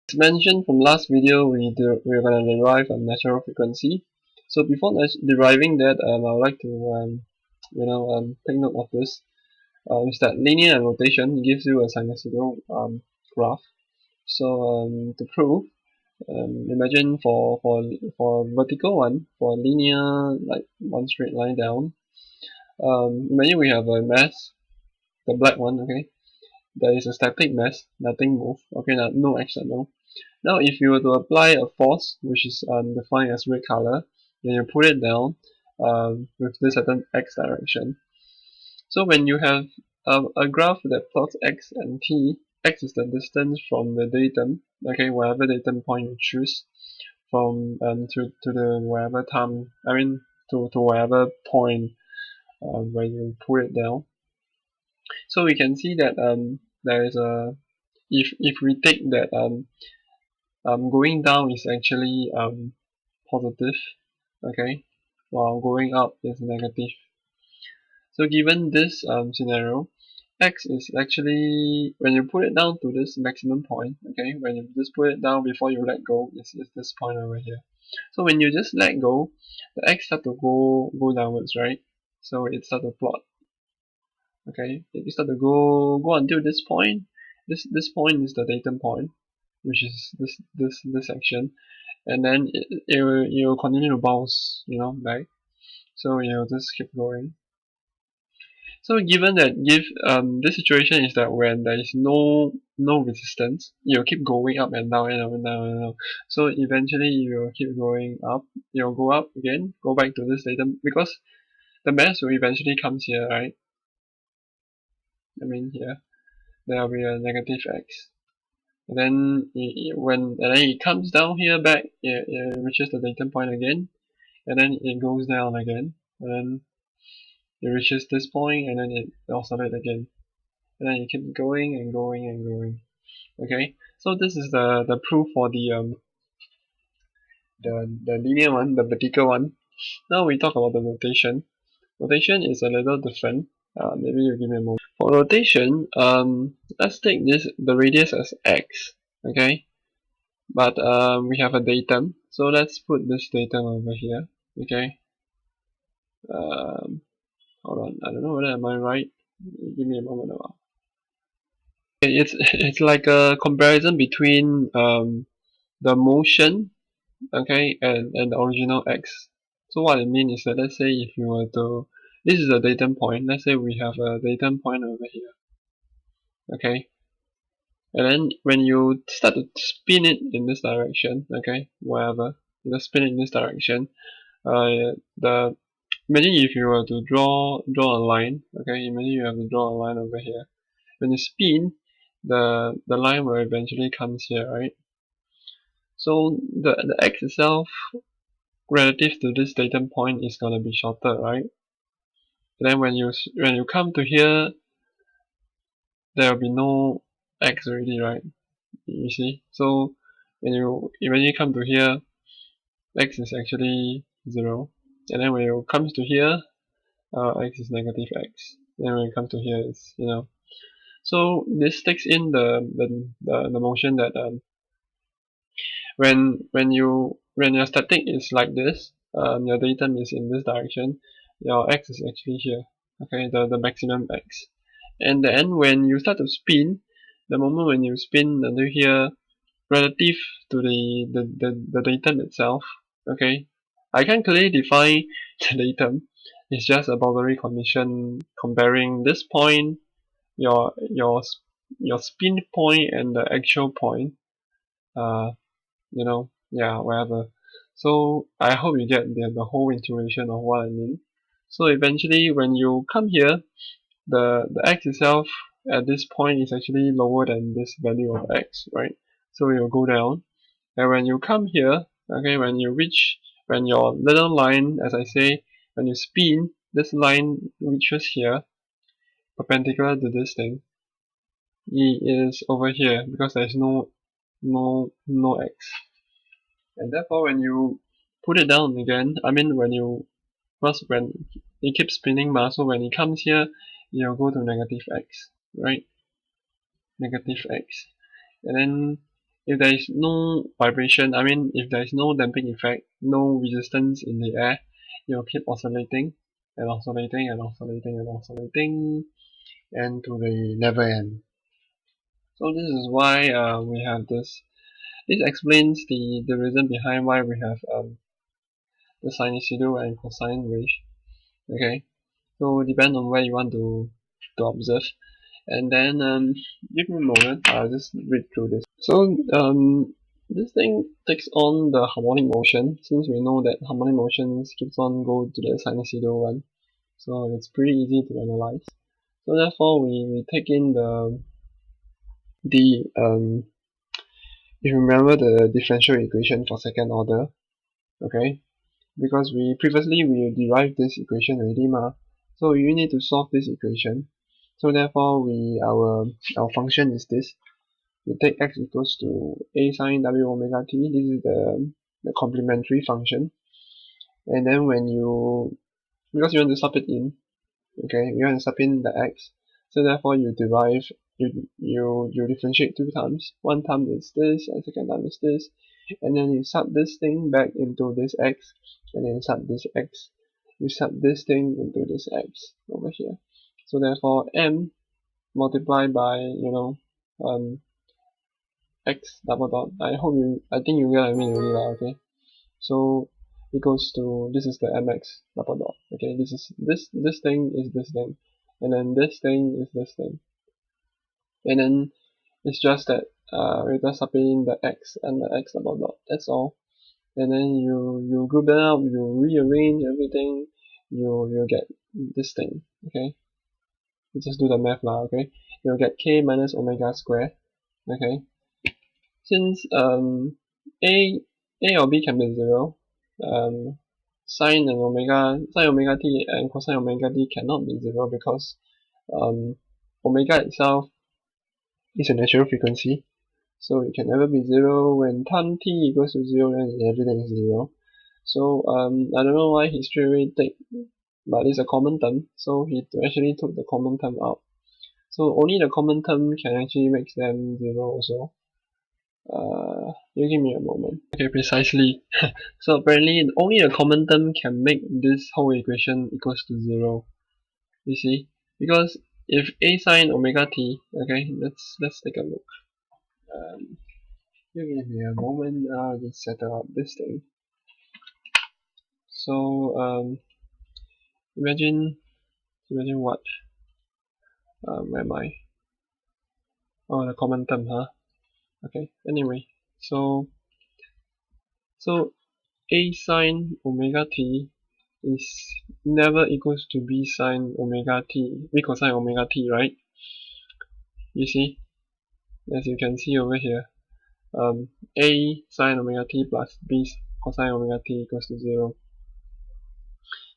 As mentioned from last video, we're gonna derive a natural frequency. So before deriving that, I would like to take note of this. Is that linear and rotation gives you a sinusoidal graph. So to prove, imagine for vertical one, for linear like one straight line down. Imagine we have a mass, the black one. Okay, there is a static mass, nothing move. Okay, no external. Now if you were to apply a force, which is defined as red color, then you put it down with this certain x direction. So when you have a graph that plots x and t, x is the distance from the datum, okay, whatever datum point you choose, from to the wherever time, to wherever point where you put it down. So we can see that there is a, if we take that going down is actually positive, okay, while going up is negative. So given this scenario, x is actually, when you put it down to this maximum point, okay, when you just put it down before you let go, is this point over here. So when you just let go, the x start to go downwards, right? So it start to plot, okay, it start to go until this point. This point is the datum point, which is this section, and then it will continue to bounce, back. So it will just keep going. So given that this situation is that when there is no resistance, you'll keep going up and down and up and down and down. So eventually you will keep going up. You'll go up again, go back to this datum, because the mass will eventually comes here, right? Here there will be a negative x. And then it comes down here back, it reaches the datum point again, and then it goes down again, and then it reaches this point, and then it oscillates again, and then you keep going and going and going. Okay, so this is the proof for the linear one, the vertical one. Now we talk about the rotation. Rotation is a little different. Maybe you give me a moment. For rotation, let's take the radius as x. Okay, but we have a datum, so let's put this datum over here. Okay. Hold on, I don't know whether am I right. Give me a moment. Okay, it's like a comparison between the motion, okay, and the original x. So what I mean is that, let's say if you were to, this is a datum point. Let's say we have a datum point over here, okay, and then when you start to spin it in this direction, okay, wherever you just spin it in this direction, the imagine if you were to draw a line, okay, imagine you have to draw a line over here. When you spin, the line will eventually comes here, right? So the x itself relative to this datum point is gonna be shorter, right? And then when you come to here, there will be no x already, right? You see? So when you come to here, x is actually 0, and then when you comes to here, x is negative x. Then when you come to here, it's So this takes in the motion that when your static is like this, your datum is in this direction, your x is actually here, okay, the maximum x. And then when you start to spin, the moment when you spin until here, relative to the datum itself, okay, I can't clearly define the datum. It's just a boundary condition comparing this point, your spin point, and the actual point. Yeah, whatever. So I hope you get the whole intuition of what I mean. So eventually when you come here, the x itself at this point is actually lower than this value of x, right? So it will go down. And when you come here, okay, when your little line, as I say, when you spin, this line reaches here, perpendicular to this thing, it is over here because there's no x. And therefore when you put it down again, when it keeps spinning so when it comes here, you'll go to negative x, right? Negative x. And then if there is no vibration, I mean if there is no damping effect, no resistance in the air, it will keep oscillating and oscillating and oscillating and oscillating and to the never end. So this is why we have this. This explains the reason behind why we have the sinusoidal and cosine wave. Okay, so depend on where you want to observe. And then give me a moment, I'll just read through this. So this thing takes on the harmonic motion, since we know that harmonic motions keeps on go to the sinusoidal one. So it's pretty easy to analyze. So therefore we take in the if you remember the differential equation for second order, okay? Because we previously we derived this equation already ma. So you need to solve this equation. So therefore our function is this. We take x equals to a sine w omega t. This is the complementary function. And then when you, because you want to sub it in, okay, you want to sub in the x. So therefore you derive, you differentiate two times. One time is this, and second time is this. And then you sub this thing back into this x, and then sub this x. You sub this thing into this x over here. So therefore m multiplied by, x double dot. I think you get what I mean already lah, okay? So equals to, this is the mx double dot. Okay, this thing is this thing, and then this thing is this thing, and then it's just that we just sub in the x and the x double dot. That's all. And then you group that up, you rearrange everything, you get this thing. Okay, you just do the math lah. Okay, you'll get k minus omega square. Okay, since a or b can be 0, sine omega t and cosine omega t cannot be 0 because omega itself is a natural frequency, so it can never be 0. When time t equals to 0, then everything is 0. So I don't know why he straight away take, but it's a common term, so he actually took the common term out. So only the common term can actually make them 0 also. You give me a moment. Okay, precisely. So apparently only a common term can make this whole equation equals to 0. You see? Because if a sine omega t, okay, let's take a look. You give me a moment, I'll just settle up this thing. So imagine what? Where am I? Oh, the common term, huh? Okay, anyway, so a sine omega t is never equals to b sine omega t, b cosine omega t, right? You see, as you can see over here, a sine omega t plus b cosine omega t equals to 0.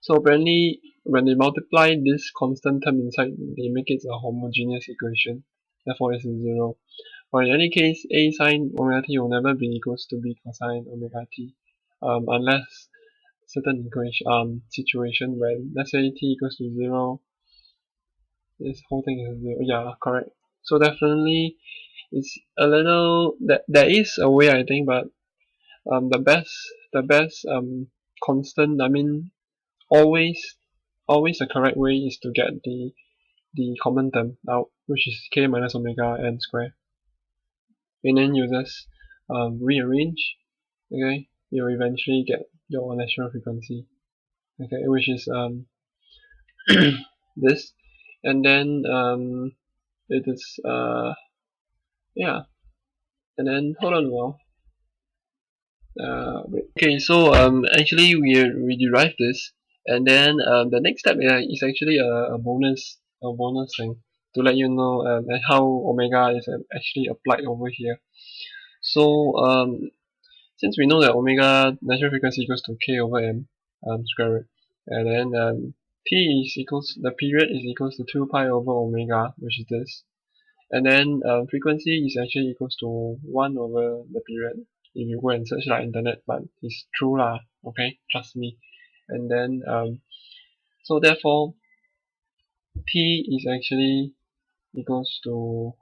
So apparently, when they multiply this constant term inside, they make it a homogeneous equation. Therefore, it's a 0. But in any case, a sine omega t will never be equals to b cosine omega t, unless certain equation, situation when, let's say, t equals to 0, this whole thing is 0. Yeah, correct. So definitely, it's a little, there is a way, I think, but the best constant, I mean, always the correct way is to get the common term out, which is k minus omega n square. And then you just rearrange, okay, you'll eventually get your natural frequency, okay, which is this, and then it is yeah, and then hold on a while. Wait. Okay, so actually we derived this, and then the next step is actually a bonus thing to let you know how omega is actually applied over here. So since we know that omega natural frequency equals to k over m square root, and then t is equals, the period is equals to 2 pi over omega, which is this, and then frequency is actually equals to 1 over the period. If you go and search like internet, but it's true lah, okay, trust me. And then so therefore t is actually equals to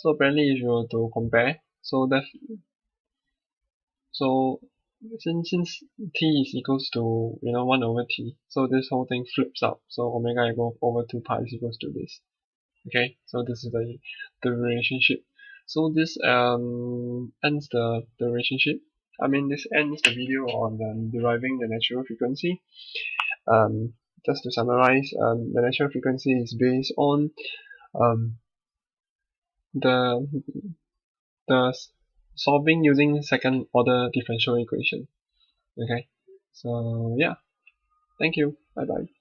So apparently if you were to compare, so that so since t is equals to 1 over t, so this whole thing flips out. So omega equal over 2 pi is equals to this. Okay, so this is the relationship. So this ends the relationship. I mean, this ends the video on deriving the natural frequency. Just to summarize, the natural frequency is based on um, the the solving using second order differential equation. Okay, so yeah, thank you. Bye bye.